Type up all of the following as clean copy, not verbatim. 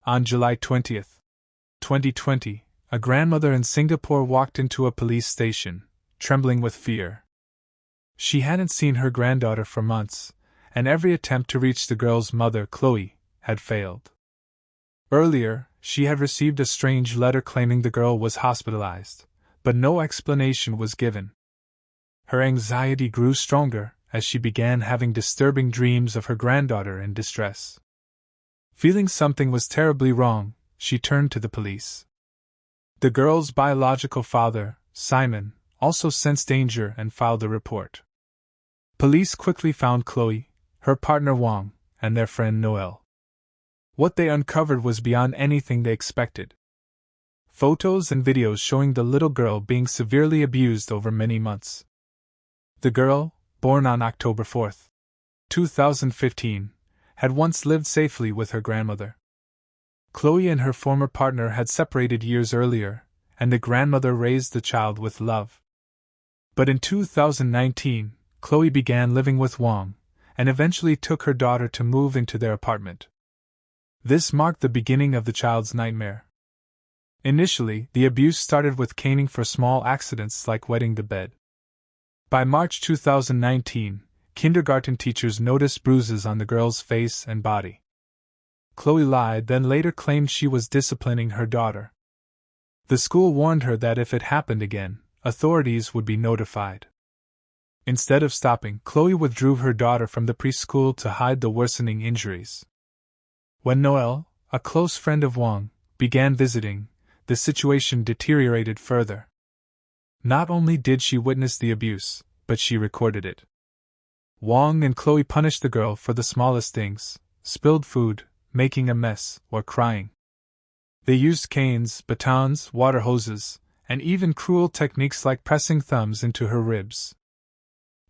On July 20th, 2020, a grandmother in Singapore walked into a police station, trembling with fear. She hadn't seen her granddaughter for months, and every attempt to reach the girl's mother, Chloe, had failed. Earlier, she had received a strange letter claiming the girl was hospitalized, but no explanation was given. Her anxiety grew stronger as she began having disturbing dreams of her granddaughter in distress. Feeling something was terribly wrong, she turned to the police. The girl's biological father, Simon, also sensed danger and filed a report. Police quickly found Chloe, her partner Wang, and their friend Noel. What they uncovered was beyond anything they expected. Photos and videos showing the little girl being severely abused over many months. The girl, born on October 4, 2015, had once lived safely with her grandmother. Chloe and her former partner had separated years earlier, and the grandmother raised the child with love. But in 2019, Chloe began living with Wang, and eventually took her daughter to move into their apartment. This marked the beginning of the child's nightmare. Initially, the abuse started with caning for small accidents like wetting the bed. By March 2019, kindergarten teachers noticed bruises on the girl's face and body. Chloe lied, then later claimed she was disciplining her daughter. The school warned her that if it happened again, authorities would be notified. Instead of stopping, Chloe withdrew her daughter from the preschool to hide the worsening injuries. When Noel, a close friend of Wang, began visiting, the situation deteriorated further. Not only did she witness the abuse, but she recorded it. Wang and Chloe punished the girl for the smallest things: spilled food, making a mess, or crying. They used canes, batons, water hoses, and even cruel techniques like pressing thumbs into her ribs.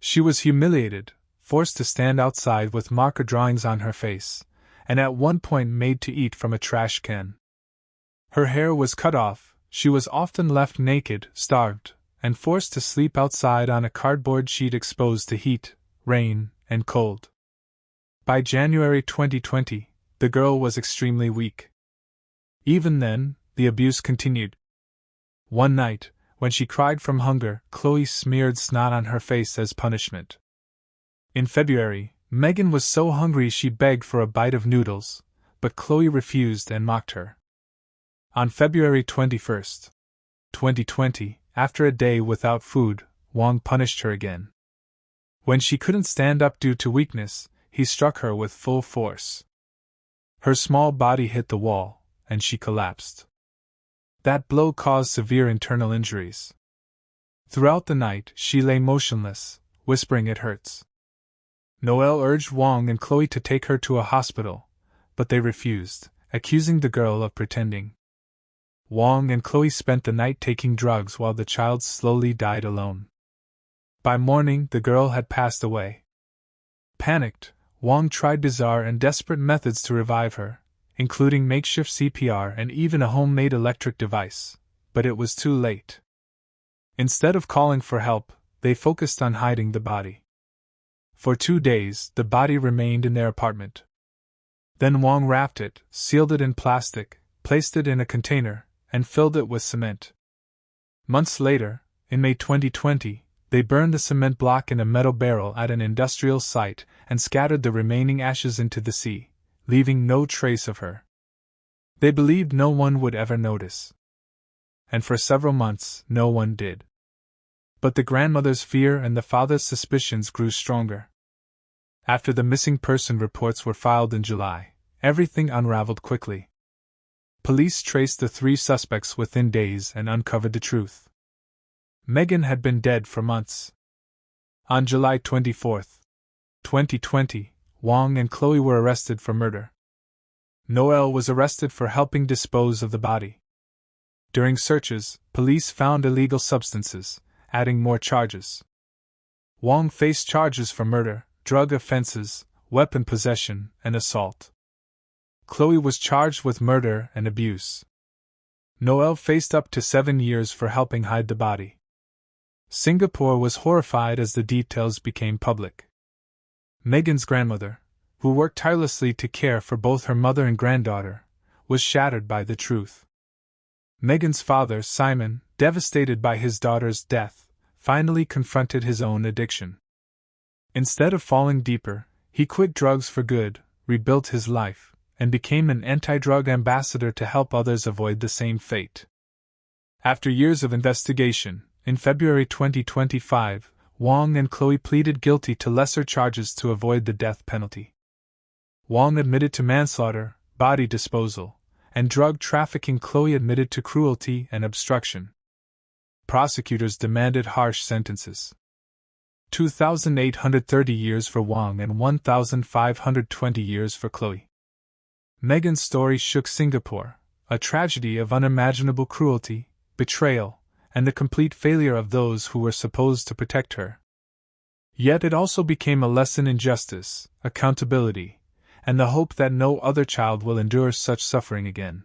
She was humiliated, forced to stand outside with marker drawings on her face, and at one point made to eat from a trash can. Her hair was cut off, she was often left naked, starved, and forced to sleep outside on a cardboard sheet exposed to heat, rain, and cold. By January 2020, the girl was extremely weak. Even then, the abuse continued. One night, when she cried from hunger, Chloe smeared snot on her face as punishment. In February, Megan was so hungry she begged for a bite of noodles, but Chloe refused and mocked her. On February 21, 2020, after a day without food, Wang punished her again. When she couldn't stand up due to weakness, he struck her with full force. Her small body hit the wall, and she collapsed. That blow caused severe internal injuries. Throughout the night, she lay motionless, whispering "it hurts." Noel urged Wang and Chloe to take her to a hospital, but they refused, accusing the girl of pretending. Wang and Chloe spent the night taking drugs while the child slowly died alone. By morning, the girl had passed away. Panicked, Wang tried bizarre and desperate methods to revive her, including makeshift CPR and even a homemade electric device, but it was too late. Instead of calling for help, they focused on hiding the body. For 2 days, the body remained in their apartment. Then Wang wrapped it, sealed it in plastic, placed it in a container, and filled it with cement. Months later, in May 2020, they burned the cement block in a metal barrel at an industrial site and scattered the remaining ashes into the sea, leaving no trace of her. They believed no one would ever notice. And for several months, no one did. But the grandmother's fear and the father's suspicions grew stronger. After the missing person reports were filed in July, everything unraveled quickly. Police traced the 3 suspects within days and uncovered the truth. Megan had been dead for months. On July 24, 2020, Wang and Chloe were arrested for murder. Noel was arrested for helping dispose of the body. During searches, police found illegal substances, adding more charges. Wang faced charges for murder, drug offenses, weapon possession, and assault. Chloe was charged with murder and abuse. Noel faced up to 7 years for helping hide the body. Singapore was horrified as the details became public. Megan's grandmother, who worked tirelessly to care for both her mother and granddaughter, was shattered by the truth. Megan's father, Simon, devastated by his daughter's death, finally confronted his own addiction. Instead of falling deeper, he quit drugs for good, rebuilt his life, and became an anti-drug ambassador to help others avoid the same fate. After years of investigation, in February 2025, Wong and Chloe pleaded guilty to lesser charges to avoid the death penalty. Wong admitted to manslaughter, body disposal, and drug trafficking. Chloe admitted to cruelty and obstruction. Prosecutors demanded harsh sentences: 2,830 years for Wong and 1,520 years for Chloe. Megan's story shook Singapore, a tragedy of unimaginable cruelty, betrayal, and the complete failure of those who were supposed to protect her. Yet it also became a lesson in justice, accountability, and the hope that no other child will endure such suffering again.